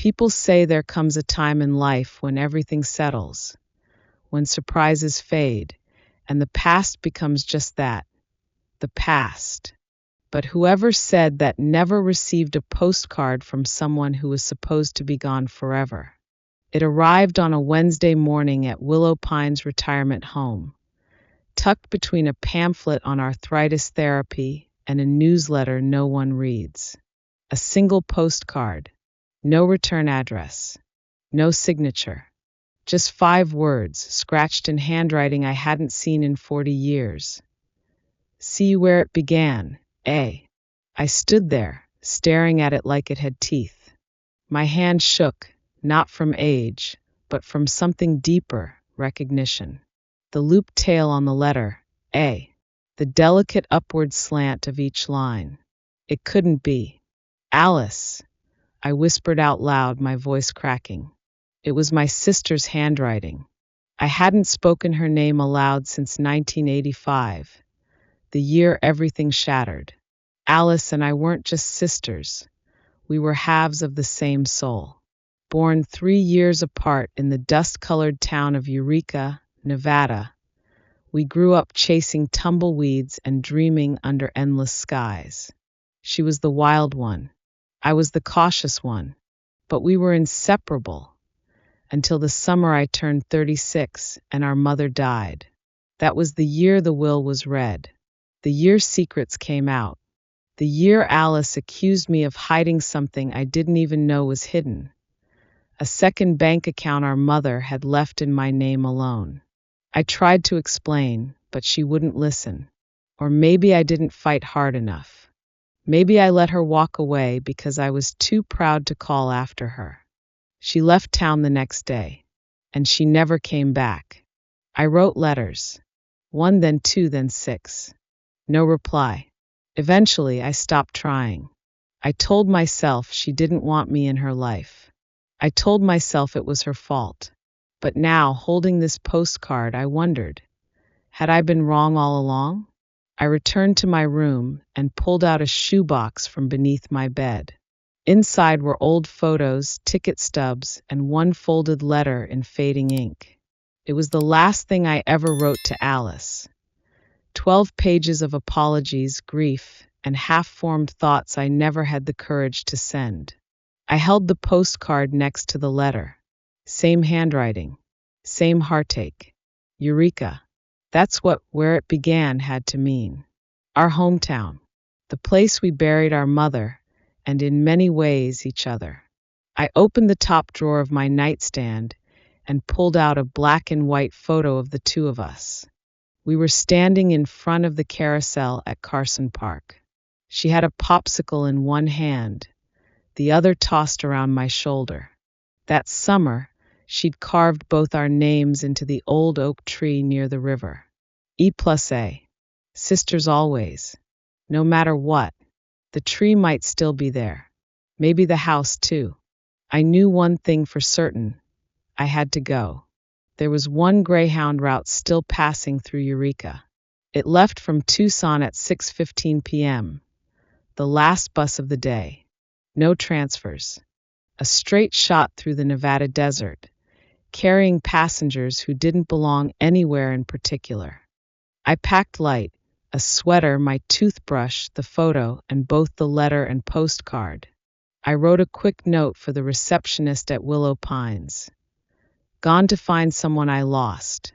People say there comes a time in life when everything settles, when surprises fade, and the past becomes just that, the past. But whoever said that never received a postcard from someone who was supposed to be gone forever. It arrived on a Wednesday morning at Willow Pine's retirement home, tucked between a pamphlet on arthritis therapy and a newsletter no one reads. A single postcard, no return address, no signature. Just 5 words, scratched in handwriting I hadn't seen in 40 years. See where it began, eh? I stood there, staring at it like it had teeth. My hand shook, not from age, but from something deeper, recognition. The looped tail on the letter, A. The delicate upward slant of each line. It couldn't be. Alice, I whispered out loud, my voice cracking. It was my sister's handwriting. I hadn't spoken her name aloud since 1985, the year everything shattered. Alice and I weren't just sisters. We were halves of the same soul. Born 3 years apart in the dust-colored town of Eureka, Nevada, we grew up chasing tumbleweeds and dreaming under endless skies. She was the wild one. I was the cautious one. But we were inseparable. Until the summer I turned 36 and our mother died. That was the year the will was read. The year secrets came out. The year Alice accused me of hiding something I didn't even know was hidden. A second bank account our mother had left in my name alone. I tried to explain, but she wouldn't listen. Or maybe I didn't fight hard enough. Maybe I let her walk away because I was too proud to call after her. She left town the next day, and she never came back. I wrote letters. 1, then 2, then 6. No reply. Eventually, I stopped trying. I told myself she didn't want me in her life. I told myself it was her fault. But now, holding this postcard, I wondered, had I been wrong all along? I returned to my room and pulled out a shoebox from beneath my bed. Inside were old photos, ticket stubs, and one folded letter in fading ink. It was the last thing I ever wrote to Alice. 12 pages of apologies, grief, and half-formed thoughts I never had the courage to send. I held the postcard next to the letter. Same handwriting. Same heartache. Eureka. That's what where it began had to mean. Our hometown. The place we buried our mother, and in many ways each other. I opened the top drawer of my nightstand and pulled out a black and white photo of the two of us. We were standing in front of the carousel at Carson Park. She had a popsicle in one hand, the other tossed around my shoulder. That summer, she'd carved both our names into the old oak tree near the river. E+A. Sisters always. No matter what. The tree might still be there. Maybe the house too. I knew one thing for certain. I had to go. There was one Greyhound route still passing through Eureka. It left from Tucson at 6:15 p.m., the last bus of the day. No transfers. A straight shot through the Nevada desert, carrying passengers who didn't belong anywhere in particular. I packed light, a sweater, my toothbrush, the photo, and both the letter and postcard. I wrote a quick note for the receptionist at Willow Pines. Gone to find someone I lost.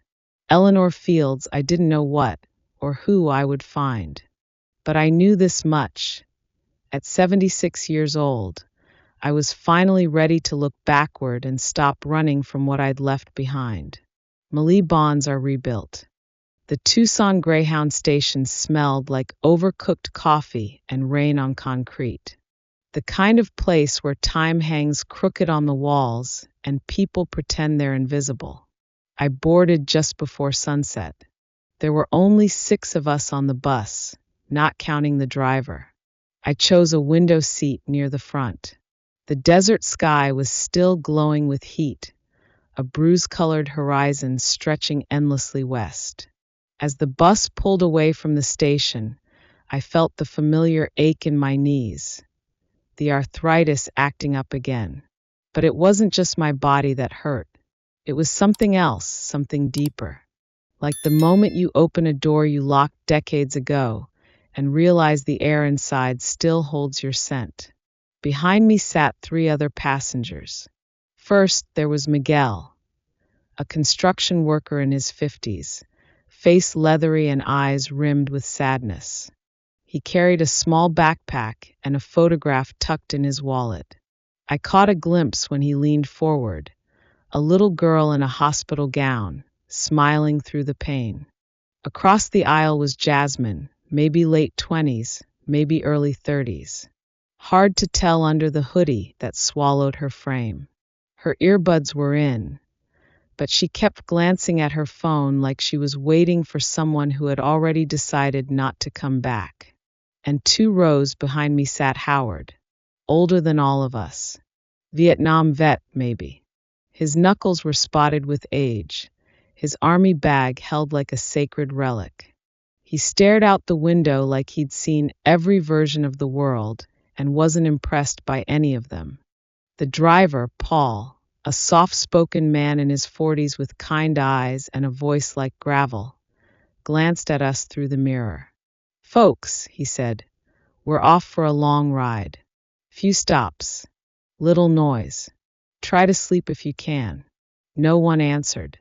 Eleanor Fields, I didn't know what or who I would find. But I knew this much. At 76 years old, I was finally ready to look backward and stop running from what I'd left behind. Malee bonds are rebuilt. The Tucson Greyhound station smelled like overcooked coffee and rain on concrete. The kind of place where time hangs crooked on the walls and people pretend they're invisible. I boarded just before sunset. There were only 6 of us on the bus, not counting the driver. I chose a window seat near the front. The desert sky was still glowing with heat, a bruise-colored horizon stretching endlessly west. As the bus pulled away from the station, I felt the familiar ache in my knees, the arthritis acting up again. But it wasn't just my body that hurt. It was something else, something deeper. Like the moment you open a door you locked decades ago and realize the air inside still holds your scent. Behind me sat 3 other passengers. First, there was Miguel, a construction worker in his 50s, face leathery and eyes rimmed with sadness. He carried a small backpack and a photograph tucked in his wallet. I caught a glimpse when he leaned forward, a little girl in a hospital gown, smiling through the pain. Across the aisle was Jasmine, maybe late 20s, maybe early 30s. Hard to tell under the hoodie that swallowed her frame. Her earbuds were in, but she kept glancing at her phone like she was waiting for someone who had already decided not to come back. And 2 rows behind me sat Howard, older than all of us. Vietnam vet, maybe. His knuckles were spotted with age, his army bag held like a sacred relic. He stared out the window like he'd seen every version of the world and wasn't impressed by any of them. The driver, Paul, a soft-spoken man in his 40s with kind eyes and a voice like gravel, glanced at us through the mirror. "Folks," he said, "we're off for a long ride. Few stops. Little noise. Try to sleep if you can." No one answered.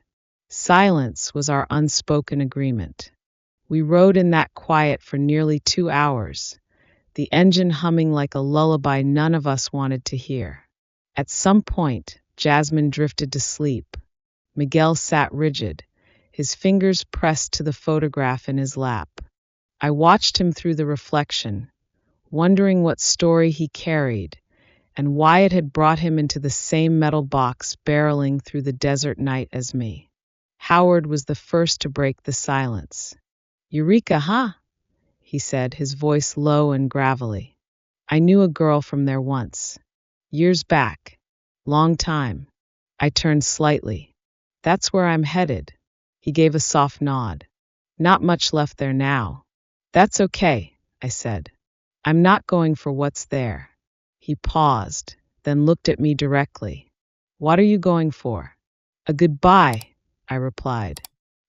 Silence was our unspoken agreement. We rode in that quiet for nearly 2 hours, the engine humming like a lullaby none of us wanted to hear. At some point, Jasmine drifted to sleep. Miguel sat rigid, his fingers pressed to the photograph in his lap. I watched him through the reflection, wondering what story he carried and why it had brought him into the same metal box barreling through the desert night as me. Howard was the first to break the silence. "Eureka, huh?" he said, his voice low and gravelly. "I knew a girl from there once. Years back. Long time." I turned slightly. "That's where I'm headed." He gave a soft nod. "Not much left there now." "That's okay," I said. "I'm not going for what's there." He paused, then looked at me directly. "What are you going for?" "A goodbye," I replied.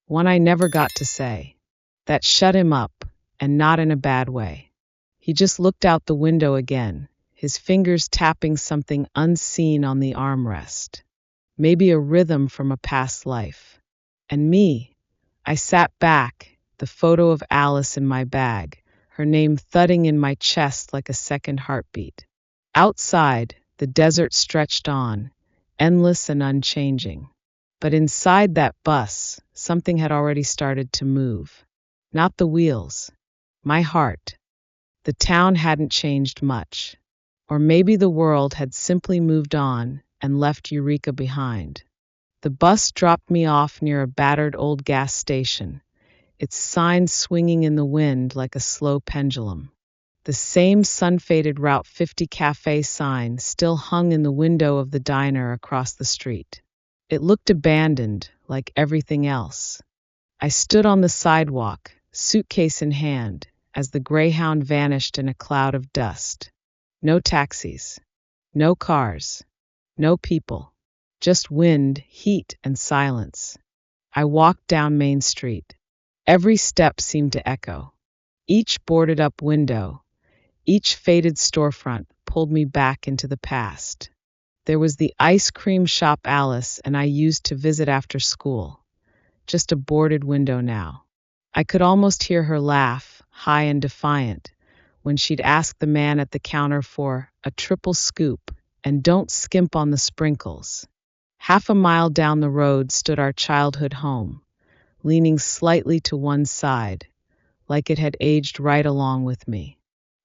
One I never got to say. That shut him up, and not in a bad way. He just looked out the window again, his fingers tapping something unseen on the armrest. Maybe a rhythm from a past life. And me, I sat back, the photo of Alice in my bag, her name thudding in my chest like a second heartbeat. Outside, the desert stretched on, endless and unchanging. But inside that bus, something had already started to move. Not the wheels. My heart. The town hadn't changed much. Or maybe the world had simply moved on and left Eureka behind. The bus dropped me off near a battered old gas station, its sign swinging in the wind like a slow pendulum. The same sun-faded Route 50 cafe sign still hung in the window of the diner across the street. It looked abandoned, like everything else. I stood on the sidewalk, suitcase in hand, as the Greyhound vanished in a cloud of dust. No taxis, no cars, no people, just wind, heat, and silence. I walked down Main Street. Every step seemed to echo. Each boarded-up window, each faded storefront pulled me back into the past. There was the ice cream shop Alice and I used to visit after school. Just a boarded window now. I could almost hear her laugh, high and defiant, when she'd ask the man at the counter for a triple scoop and don't skimp on the sprinkles. Half a mile down the road stood our childhood home, leaning slightly to one side, like it had aged right along with me.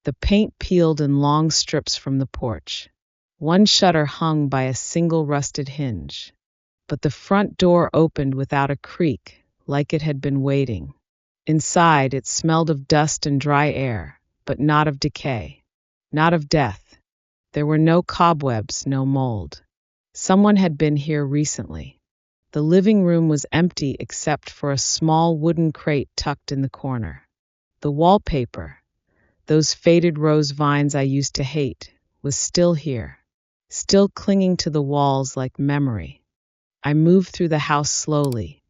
The paint peeled in long strips from the porch. One shutter hung by a single rusted hinge. But the front door opened without a creak, like it had been waiting. Inside, it smelled of dust and dry air, but not of decay, not of death. There were no cobwebs, no mold. Someone had been here recently. The living room was empty except for a small wooden crate tucked in the corner. The wallpaper, those faded rose vines I used to hate, was still here. still clinging to the walls like memory. I moved through the house slowly,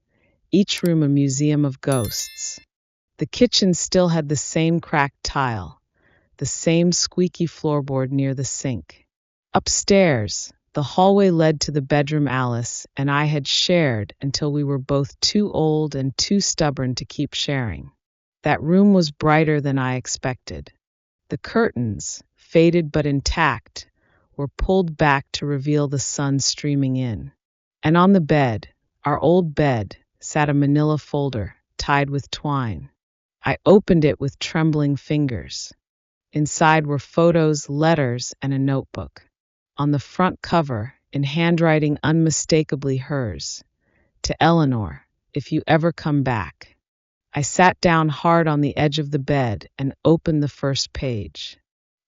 each room a museum of ghosts. The kitchen still had the same cracked tile, the same squeaky floorboard near the sink. Upstairs, the hallway led to the bedroom Alice and I had shared until we were both too old and too stubborn to keep sharing. That room was brighter than I expected. The curtains, faded but intact, were pulled back to reveal the sun streaming in. And on the bed, our old bed, sat a manila folder tied with twine. I opened it with trembling fingers. Inside were photos, letters, and a notebook. On the front cover, in handwriting unmistakably hers, "To Eleanor, if you ever come back." I sat down hard on the edge of the bed and opened the first page.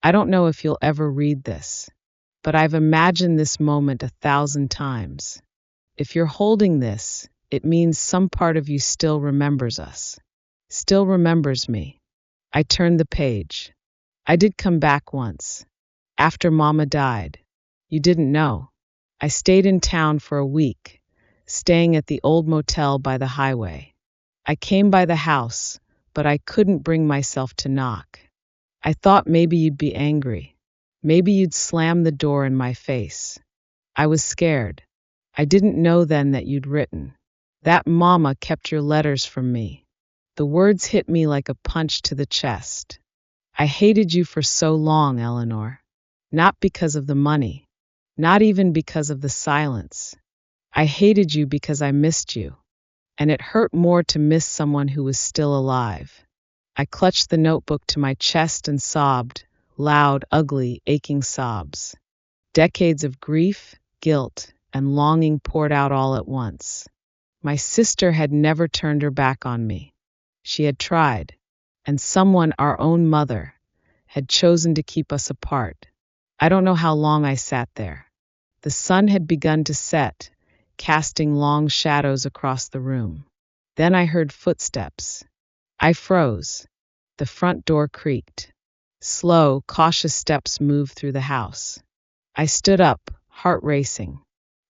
I don't know if you'll ever read this, but I've imagined this moment 1,000 times. If you're holding this, it means some part of you still remembers us, still remembers me. I turned the page. I did come back once, after Mama died. You didn't know. I stayed in town for a week, staying at the old motel by the highway. I came by the house, but I couldn't bring myself to knock. I thought maybe you'd be angry. Maybe you'd slam the door in my face. I was scared. I didn't know then that you'd written. That Mama kept your letters from me. The words hit me like a punch to the chest. I hated you for so long, Eleanor. Not because of the money. Not even because of the silence. I hated you because I missed you. And it hurt more to miss someone who was still alive. I clutched the notebook to my chest and sobbed, loud, ugly, aching sobs. Decades of grief, guilt, and longing poured out all at once. My sister had never turned her back on me. She had tried, and someone, our own mother, had chosen to keep us apart. I don't know how long I sat there. The sun had begun to set, casting long shadows across the room. Then I heard footsteps. I froze. The front door creaked. Slow, cautious steps moved through the house. I stood up, heart racing.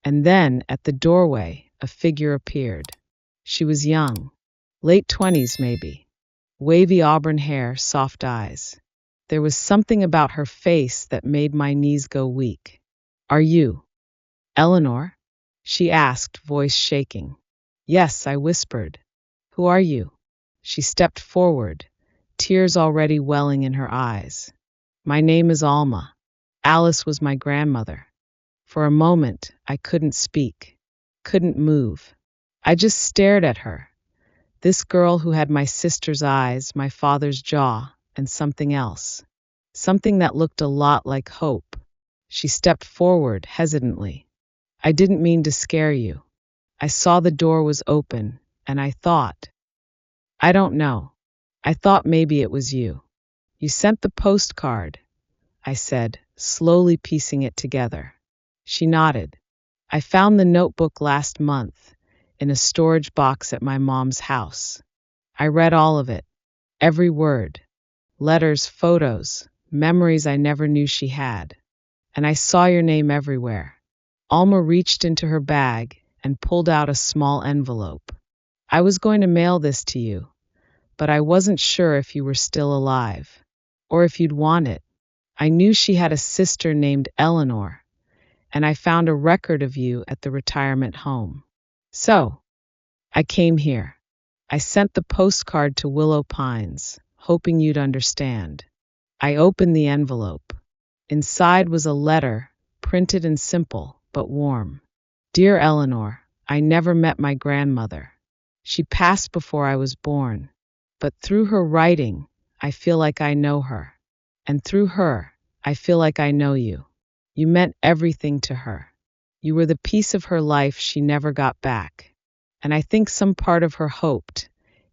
And then, at the doorway, a figure appeared. She was young, late 20s maybe. Wavy auburn hair, soft eyes. There was something about her face that made my knees go weak. "Are you Eleanor?" she asked, voice shaking. "Yes," I whispered. "Who are you?" She stepped forward, tears already welling in her eyes. "My name is Alma. Alice was my grandmother." For a moment, I couldn't speak, couldn't move. I just stared at her. This girl who had my sister's eyes, my father's jaw, and something else. Something that looked a lot like hope. She stepped forward, hesitantly. "I didn't mean to scare you. I saw the door was open, and I thought. I don't know. I thought maybe it was you. You sent the postcard," I said, slowly piecing it together. She nodded. "I found the notebook last month, in a storage box at my mom's house. I read all of it, every word. Letters, photos, memories I never knew she had. And I saw your name everywhere." Alma reached into her bag and pulled out a small envelope. "I was going to mail this to you, but I wasn't sure if you were still alive, or if you'd want it. I knew she had a sister named Eleanor, and I found a record of you at the retirement home. So, I came here. I sent the postcard to Willow Pines, hoping you'd understand." I opened the envelope. Inside was a letter, printed and simple, but warm. "Dear Eleanor, I never met my grandmother. She passed before I was born. But through her writing, I feel like I know her. And through her, I feel like I know you. You meant everything to her. You were the piece of her life she never got back. And I think some part of her hoped,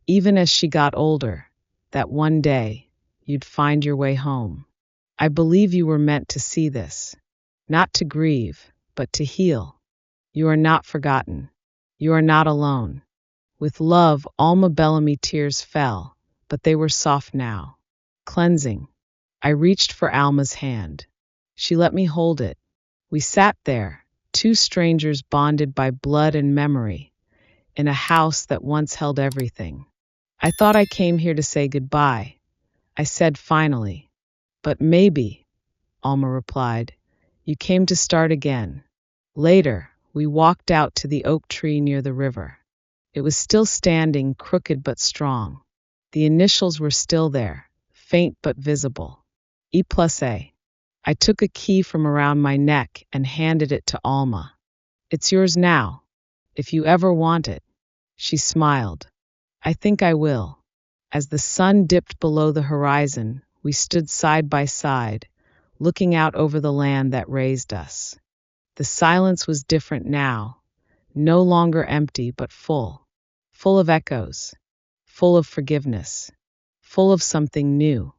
even as she got older, that one day you'd find your way home. I believe you were meant to see this, not to grieve, but to heal. You are not forgotten. You are not alone. With love, Alma Bellamy." Tears fell, but they were soft now, cleansing. I reached for Alma's hand. She let me hold it, We sat there, two strangers bonded by blood and memory, in a house that once held everything. I thought I came here to say goodbye, I said finally. But maybe, Alma replied, you came to start again. Later, we walked out to the oak tree near the river. It was still standing, crooked but strong. The initials were still there, faint but visible. E+A. I took a key from around my neck and handed it to Alma. It's yours now, if you ever want it. She smiled. I think I will. As the sun dipped below the horizon, we stood side by side, looking out over the land that raised us. The silence was different now, no longer empty but full of echoes, full of forgiveness, full of something new.